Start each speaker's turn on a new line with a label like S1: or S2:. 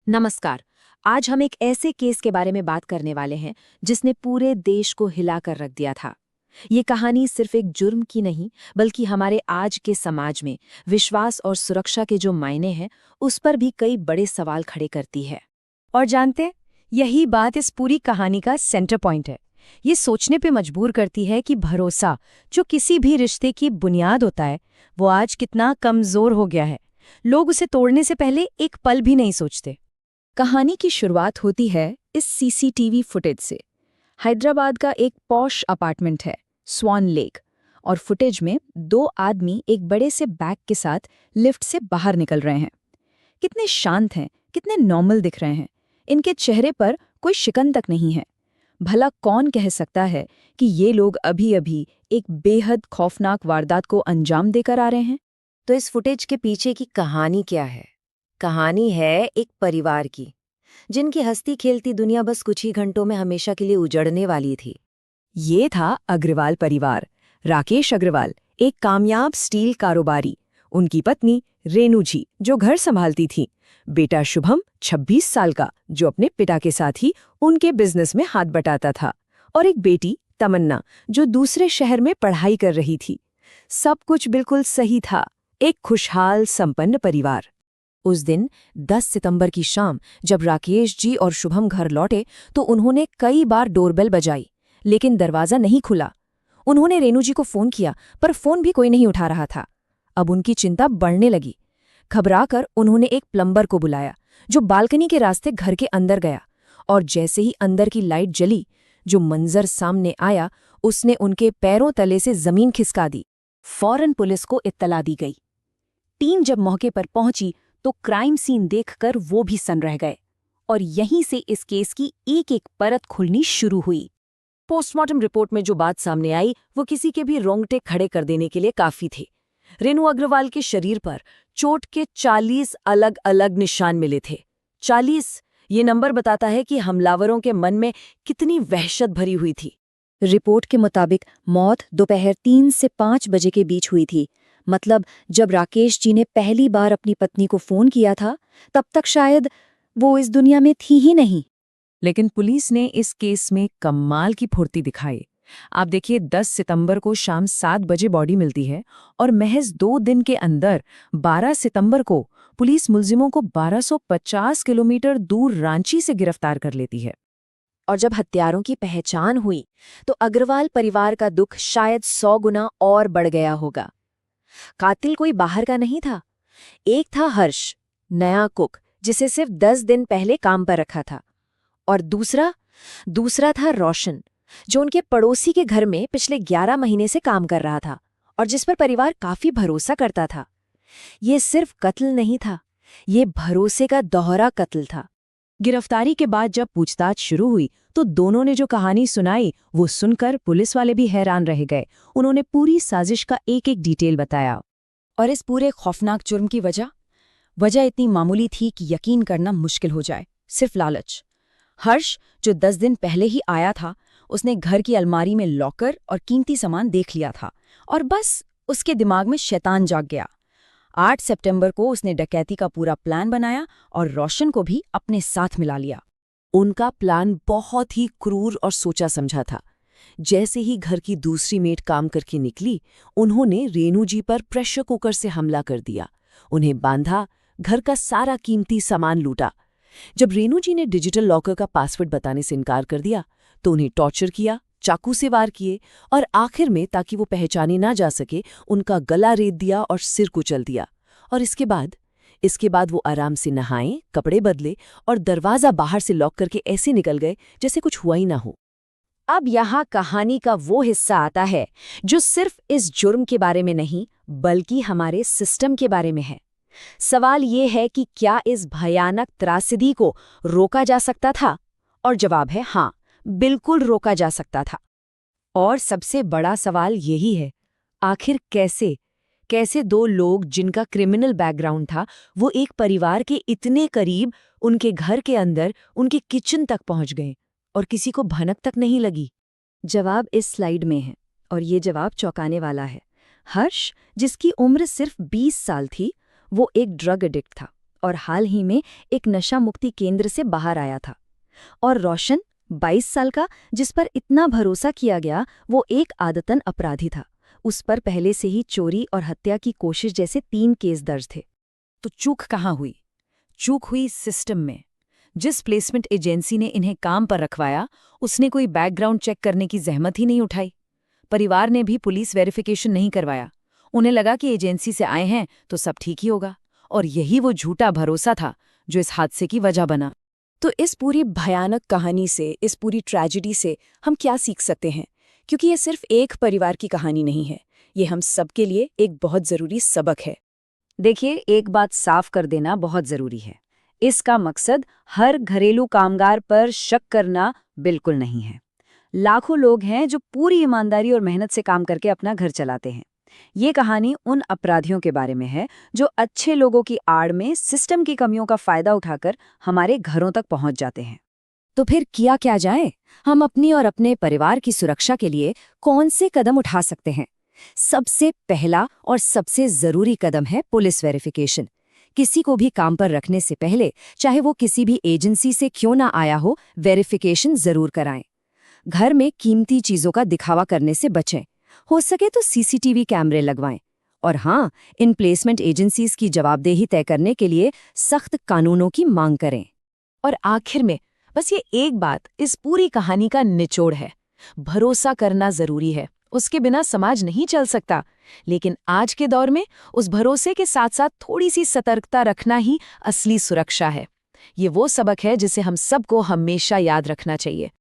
S1: नमस्कार। आज हम एक ऐसे केस के बारे में बात करने वाले हैं जिसने पूरे देश को हिलाकर रख दिया था। ये कहानी सिर्फ एक जुर्म की नहीं, बल्कि हमारे आज के समाज में विश्वास और सुरक्षा के जो मायने हैं, उस पर भी कई बड़े सवाल खड़े करती है।
S2: और जानते, यही बात इस पूरी कहानी का सेंटर पॉइंट है। ये सोचने पे मजबूर करती है कि भरोसा, जो किसी भी रिश्ते की बुनियाद होता है, वो आज कितना कमजोर हो गया है। लोग उसे तोड़ने से पहले एक पल भी नहीं सोचते।
S1: कहानी की शुरुआत होती है इस सीसीटीवी फुटेज से। हैदराबाद का एक पॉश अपार्टमेंट है, स्वान लेक, और फुटेज में दो आदमी एक बड़े से बैग के साथ लिफ्ट से बाहर निकल रहे हैं। कितने शांत हैं, कितने नॉर्मल दिख रहे हैं। इनके चेहरे पर कोई शिकन तक नहीं है। भला कौन कह सकता है कि ये लोग अभी अभी एक बेहद खौफनाक वारदात को अंजाम देकर आ रहे हैं?
S3: तो इस फुटेज के पीछे की कहानी क्या है? कहानी है एक परिवार की, जिनकी हंसती खेलती दुनिया बस कुछ ही घंटों में हमेशा के लिए उजड़ने वाली थी।
S2: ये था अग्रवाल परिवार। राकेश अग्रवाल एक कामयाब स्टील कारोबारी, उनकी पत्नी रेनू जी जो घर संभालती थी, बेटा शुभम 26 साल का जो अपने पिता के साथ ही उनके बिजनेस में हाथ बटाता था, और एक बेटी तमन्ना जो दूसरे शहर में पढ़ाई कर रही थी। सब कुछ बिल्कुल सही था, एक खुशहाल संपन्न परिवार।
S1: उस दिन 10 सितंबर की शाम जब राकेश जी और शुभम घर लौटे तो उन्होंने कई बार डोरबेल बजाई, लेकिन दरवाजा नहीं खुला। उन्होंने रेनू जी को फोन किया, पर फोन भी कोई नहीं उठा रहा था। अब उनकी चिंता बढ़ने लगी। घबराकर उन्होंने एक प्लम्बर को बुलाया, जो बालकनी के रास्ते घर के अंदर गया, और जैसे ही अंदर की लाइट जली, जो मंजर सामने आया उसने उनके पैरों तले से जमीन खिसका दी। फौरन पुलिस को इत्तला दी गई। टीम जब मौके पर पहुंची तो क्राइम सीन देखकर वो भी सन रह गए, और यहीं से इस केस की एक एक परत खुलनी शुरू हुई। पोस्टमार्टम रिपोर्ट में जो बात सामने आई वो किसी के भी रोंगटे खड़े कर देने के लिए काफी थी। रेनू अग्रवाल के शरीर पर चोट के 40 अलग अलग निशान मिले थे। 40, ये नंबर बताता है कि हमलावरों के मन में कितनी वहशत भरी हुई थी। रिपोर्ट के मुताबिक मौत दोपहर 3 से 5 बजे के बीच हुई थी। मतलब जब राकेश जी ने पहली बार अपनी पत्नी को फोन किया था, तब तक शायद वो इस दुनिया में थी ही नहीं।
S2: लेकिन पुलिस ने इस केस में कमाल की फुर्ती दिखाई। आप देखिए, 10 सितंबर को शाम 7 बजे बॉडी मिलती है, और महज 2 दिन के अंदर 12 सितंबर को पुलिस मुलजिमों को 1250 किलोमीटर दूर रांची से गिरफ्तार कर लेती है।
S1: और जब हत्यारों की पहचान हुई तो अग्रवाल परिवार का दुख शायद 100 गुना और बढ़ गया होगा। कातिल कोई बाहर का नहीं था। एक था हर्ष, नया कुक जिसे सिर्फ 10 दिन पहले काम पर रखा था, और दूसरा था रोशन, जो उनके पड़ोसी के घर में पिछले 11 महीने से काम कर रहा था और जिस पर परिवार काफी भरोसा करता था। ये सिर्फ कत्ल नहीं था, ये भरोसे का दोहरा कत्ल था।
S2: गिरफ्तारी के बाद जब पूछताछ शुरू हुई तो दोनों ने जो कहानी सुनाई वो सुनकर पुलिस वाले भी हैरान रह गए। उन्होंने पूरी साजिश का एक एक डिटेल बताया।
S4: और इस पूरे खौफनाक जुर्म की वजह इतनी मामूली थी कि यकीन करना मुश्किल हो जाए। सिर्फ लालच। हर्ष, जो 10 दिन पहले ही आया था, उसने घर की अलमारी में लॉकर और कीमती सामान देख लिया था, और बस उसके दिमाग में शैतान जाग गया। 8 सितंबर को उसने डकैती का पूरा प्लान बनाया और रोशन को भी अपने साथ मिला लिया।
S3: उनका प्लान बहुत ही क्रूर और सोचा समझा था। जैसे ही घर की दूसरी मेड काम करके निकली, उन्होंने रेनू जी पर प्रेशर कुकर से हमला कर दिया। उन्हें बांधा, घर का सारा कीमती सामान लूटा। जब रेनू जी ने डिजिटल लॉकर का पासवर्ड बताने से इनकार कर दिया तो उन्हें टॉर्चर किया, चाकू से वार किए, और आखिर में ताकि वो पहचाने ना जा सके उनका गला रेत दिया और सिर कुचल दिया। और इसके बाद वो आराम से नहाए, कपड़े बदले और दरवाजा बाहर से लॉक करके ऐसे निकल गए जैसे कुछ हुआ ही ना हो।
S1: अब यहाँ कहानी का वो हिस्सा आता है जो सिर्फ इस जुर्म के बारे में नहीं, बल्कि हमारे सिस्टम के बारे में है। सवाल ये है कि क्या इस भयानक त्रासदी को रोका जा सकता था? और जवाब है हाँ, बिल्कुल रोका जा सकता था। और सबसे बड़ा सवाल यही है, आखिर कैसे 2 लोग जिनका क्रिमिनल बैकग्राउंड था, वो एक परिवार के इतने करीब, उनके घर के अंदर, उनके किचन तक पहुंच गए और किसी को भनक तक नहीं लगी?
S4: जवाब इस स्लाइड में है, और ये जवाब चौंकाने वाला है। हर्ष, जिसकी उम्र सिर्फ 20 साल थी, वो एक ड्रग एडिक्ट था।
S1: और हाल ही में एक नशा मुक्ति केंद्र से बाहर आया था। और रोशन 22 साल का, जिस पर इतना भरोसा किया गया, वो एक आदतन अपराधी था। उस पर पहले से ही चोरी और हत्या की कोशिश जैसे 3 केस दर्ज थे।
S2: तो चूक कहाँ हुई? चूक हुई सिस्टम में। जिस प्लेसमेंट एजेंसी ने इन्हें काम पर रखवाया, उसने कोई बैकग्राउंड चेक करने की जहमत ही नहीं उठाई। परिवार ने भी पुलिस वेरिफिकेशन नहीं करवाया। उन्हें लगा कि एजेंसी से आए हैं तो सब ठीक ही होगा, और यही वो झूठा भरोसा था जो इस हादसे की वजह बना।
S1: तो इस पूरी भयानक कहानी से, इस पूरी ट्रेजेडी से हम क्या सीख सकते हैं? क्योंकि ये सिर्फ एक परिवार की कहानी नहीं है, ये हम सबके लिए एक बहुत ज़रूरी सबक है।
S4: देखिए, एक बात साफ कर देना बहुत ज़रूरी है। इसका मकसद हर घरेलू कामगार पर शक करना बिल्कुल नहीं है। लाखों लोग हैं जो पूरी ईमानदारी और मेहनत से काम करके अपना घर चलाते हैं। ये कहानी उन अपराधियों के बारे में है जो अच्छे लोगों की आड़ में सिस्टम की कमियों का फायदा उठाकर हमारे घरों तक पहुंच जाते हैं।
S1: तो फिर किया क्या जाए? हम अपनी और अपने परिवार की सुरक्षा के लिए कौन से कदम उठा सकते हैं? सबसे पहला और सबसे ज़रूरी कदम है पुलिस वेरिफिकेशन। किसी को भी काम पर रखने से पहले, चाहे वो किसी भी एजेंसी से क्यों ना आया हो, वेरिफिकेशन ज़रूर कराएं। घर में कीमती चीज़ों का दिखावा करने से बचें। हो सके तो सीसीटीवी कैमरे लगवाएं। और हाँ, इन प्लेसमेंट एजेंसीज की जवाबदेही तय करने के लिए सख्त कानूनों की मांग करें।
S3: और आखिर में बस ये एक बात इस पूरी कहानी का निचोड़ है। भरोसा करना जरूरी है, उसके बिना समाज नहीं चल सकता। लेकिन आज के दौर में उस भरोसे के साथ साथ थोड़ी सी सतर्कता रखना ही असली सुरक्षा है। ये वो सबक है जिसे हम सबको हमेशा याद रखना चाहिए।